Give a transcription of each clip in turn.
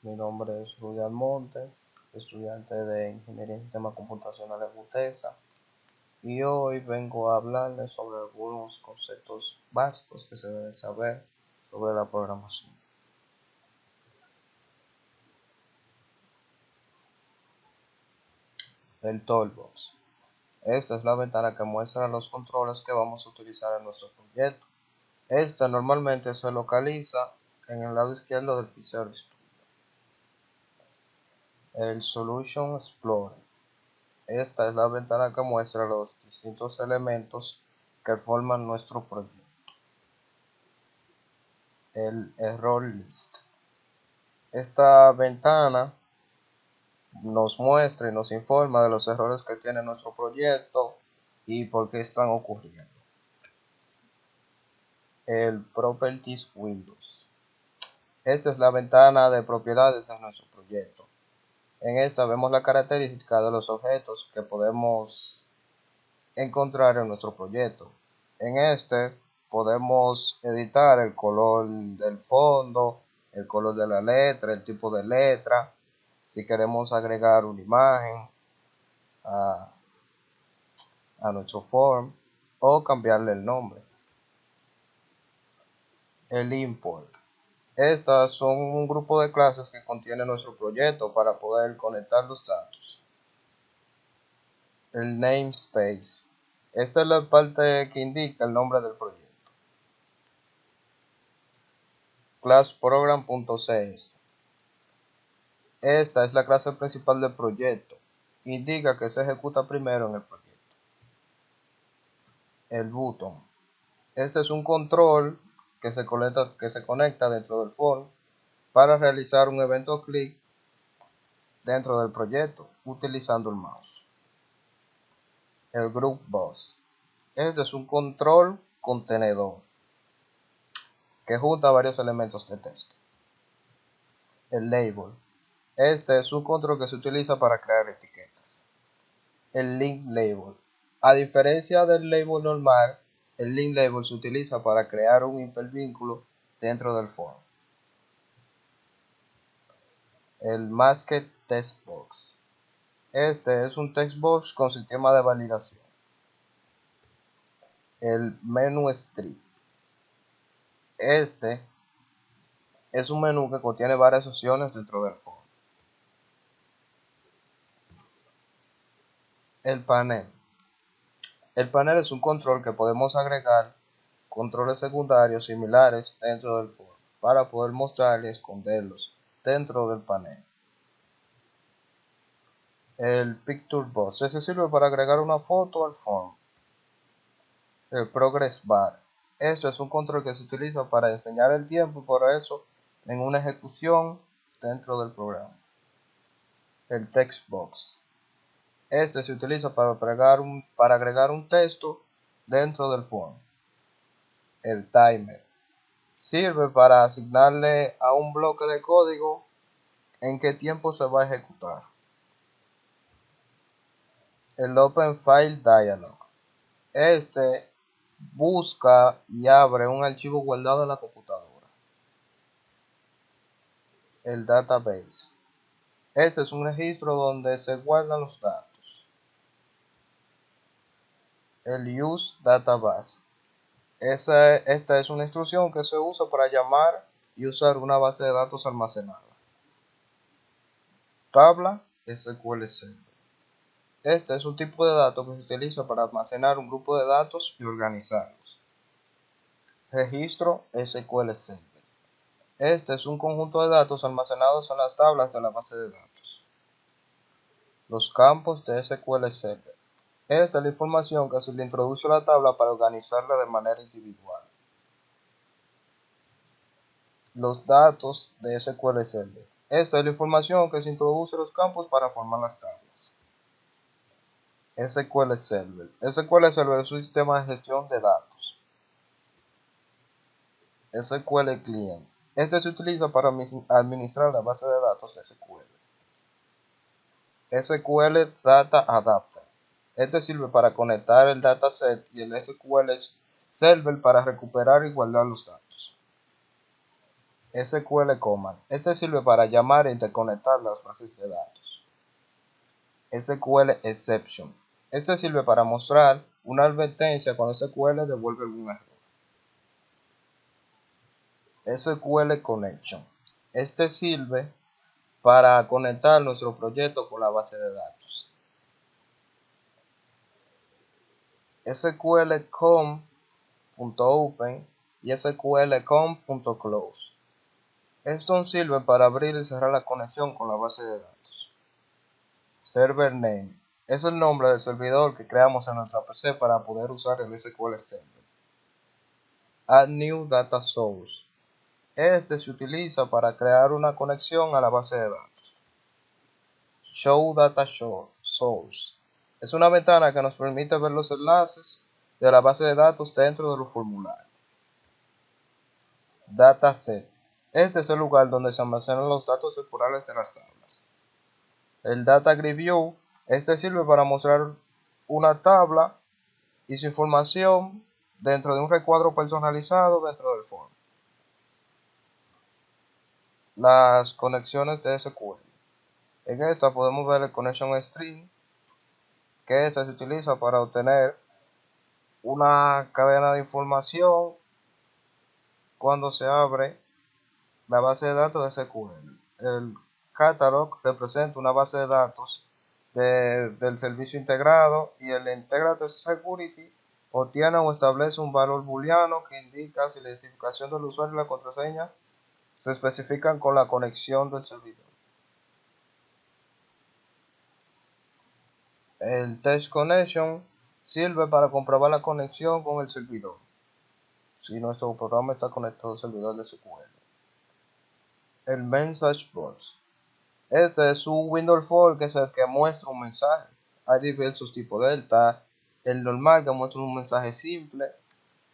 Mi nombre es Rudy Almonte, estudiante de Ingeniería en Sistemas Computacionales en UTESA, y hoy vengo a hablarles sobre algunos conceptos básicos que se deben saber sobre la programación. El Toolbox. Esta es la ventana que muestra los controles que vamos a utilizar en nuestro proyecto. Esta normalmente se localiza en el lado izquierdo del Visual Studio. El Solution Explorer. Esta es la ventana que muestra los distintos elementos que forman nuestro proyecto. El Error List. Esta ventana nos muestra y nos informa de los errores que tiene nuestro proyecto y por qué están ocurriendo. El Properties Windows. Esta es la ventana de propiedades de nuestro proyecto. En esta vemos la característica de los objetos que podemos encontrar en nuestro proyecto. En este podemos editar el color del fondo, el color de la letra, el tipo de letra, si queremos agregar una imagen a nuestro form o cambiarle el nombre. El import. Estas son un grupo de clases que contiene nuestro proyecto para poder conectar los datos. El namespace. Esta es la parte que indica el nombre del proyecto. Class Program.cs. Esta es la clase principal del proyecto. Indica que se ejecuta primero en el proyecto. El button. Este es un control que se conecta dentro del form para realizar un evento clic dentro del proyecto utilizando el mouse. El group box. Este es un control contenedor que junta varios elementos de texto. El label. Este es un control que se utiliza para crear etiquetas. El link label. A diferencia del label normal, el link label se utiliza para crear un hipervínculo dentro del form. El masked text box. Este es un text box con sistema de validación. El menú strip. Este es un menú que contiene varias opciones dentro del form. El panel. El panel es un control que podemos agregar controles secundarios similares dentro del form para poder mostrar y esconderlos dentro del panel. El Picture Box. Ese sirve para agregar una foto al form. El Progress Bar. Este es un control que se utiliza para enseñar el tiempo por eso en una ejecución dentro del programa. El Text Box. Este se utiliza para agregar un texto dentro del form. El Timer. Sirve para asignarle a un bloque de código en qué tiempo se va a ejecutar. El Open File Dialog. Este busca y abre un archivo guardado en la computadora. El Database. Este es un registro donde se guardan los datos. El Use Database. Esta es una instrucción que se usa para llamar y usar una base de datos almacenada. Tabla SQL Server. Este es un tipo de datos que se utiliza para almacenar un grupo de datos y organizarlos. Registro SQL Server. Este es un conjunto de datos almacenados en las tablas de la base de datos. Los campos de SQL Server. Esta es la información que se le introduce a la tabla para organizarla de manera individual. Los datos de SQL Server. Esta es la información que se introduce a los campos para formar las tablas. SQL Server. SQL Server es un sistema de gestión de datos. SQL Client. Este se utiliza para administrar la base de datos de SQL. SQL Data Adapter. Este sirve para conectar el dataset y el SQL Server para recuperar y guardar los datos. SQL Command. Este sirve para llamar e interconectar las bases de datos. SQL Exception. Este sirve para mostrar una advertencia cuando SQL devuelve algún error. SQL Connection. Este sirve para conectar nuestro proyecto con la base de datos. SQLcom.open y SQLcom.close. Estos sirven para abrir y cerrar la conexión con la base de datos. Server name es el nombre del servidor que creamos en nuestra PC para poder usar el SQL Server. Add new data source. Este se utiliza para crear una conexión a la base de datos. Show data source. Es una ventana que nos permite ver los enlaces de la base de datos dentro de los formularios. Dataset. Este es el lugar donde se almacenan los datos temporales de las tablas. El Data Grid View. Este sirve para mostrar una tabla y su información dentro de un recuadro personalizado dentro del form. Las conexiones de SQL. En esta podemos ver el Connection String, que se utiliza para obtener una cadena de información cuando se abre la base de datos de SQL. El Catalog representa una base de datos del servicio integrado, y el Integrated Security obtiene o establece un valor booleano que indica si la identificación del usuario y la contraseña se especifican con la conexión del servidor. El Test Connection sirve para comprobar la conexión con el servidor, si nuestro programa está conectado al servidor de SQL. El Message Box. Este es un window form que es el que muestra un mensaje. Hay diversos tipos de él. Está el normal, que muestra un mensaje simple.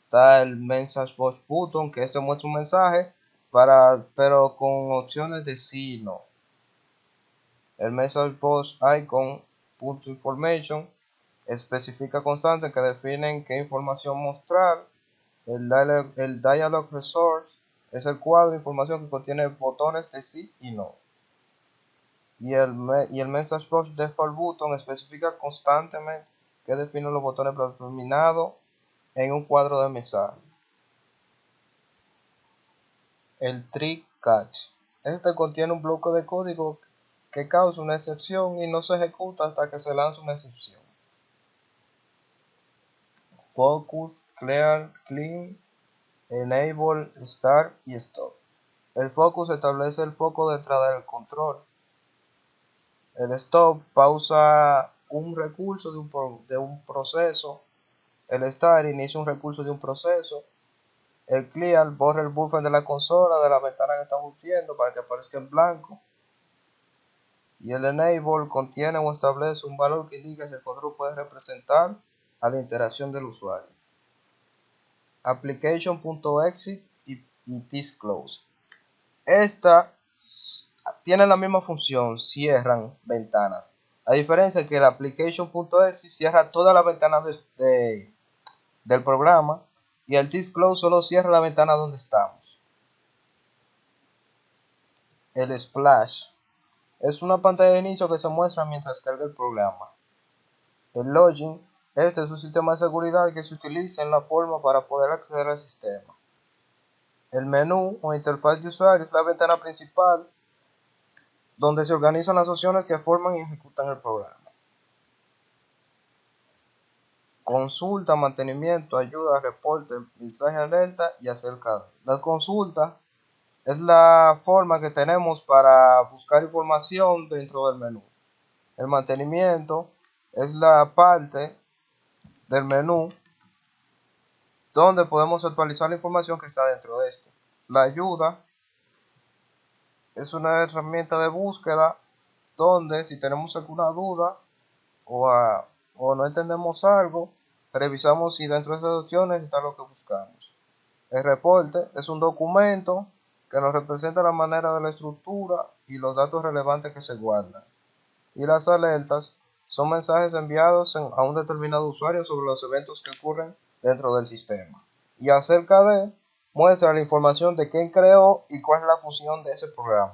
Está el Message Box Button, que este muestra un mensaje, pero con opciones de sí y no. El Message Box Icon .information especifica constantes que definen qué información mostrar. El Dialog Resource es el cuadro de información que contiene botones de sí y no. Y el Message Box Default Button especifica constantemente que define los botones predeterminados en un cuadro de mensaje. El Try Catch. Este contiene un bloque de código que causa una excepción y no se ejecuta hasta que se lanza una excepción. Focus, Clear, Clean, Enable, Start y Stop. El Focus establece el foco de entrada del control. El Stop pausa un recurso de un proceso. El Start inicia un recurso de un proceso. El Clear borra el buffer de la consola de la ventana que estamos viendo para que aparezca en blanco. Y el Enable contiene o establece un valor que indica si el control puede representar a la interacción del usuario. Application.exit y thisClose. Esta tiene la misma función, cierran ventanas. A diferencia que el application.exit cierra toda la ventana del programa, y el thisClose solo cierra la ventana donde estamos. El Splash es una pantalla de inicio que se muestra mientras carga el programa. El Login, este es un sistema de seguridad que se utiliza en la forma para poder acceder al sistema. El menú o interfaz de usuario es la ventana principal donde se organizan las opciones que forman y ejecutan el programa. Consulta, mantenimiento, ayuda, reporte, mensaje alerta y acerca de. La consulta es la forma que tenemos para buscar información dentro del menú. El mantenimiento es la parte del menú donde podemos actualizar la información que está dentro de este. La ayuda es una herramienta de búsqueda donde si tenemos alguna duda o no entendemos algo, revisamos si dentro de esas opciones está lo que buscamos. El reporte es un documento que nos representa la manera de la estructura y los datos relevantes que se guardan. Y las alertas son mensajes enviados a un determinado usuario sobre los eventos que ocurren dentro del sistema. Y acerca de muestra la información de quién creó y cuál es la función de ese programa.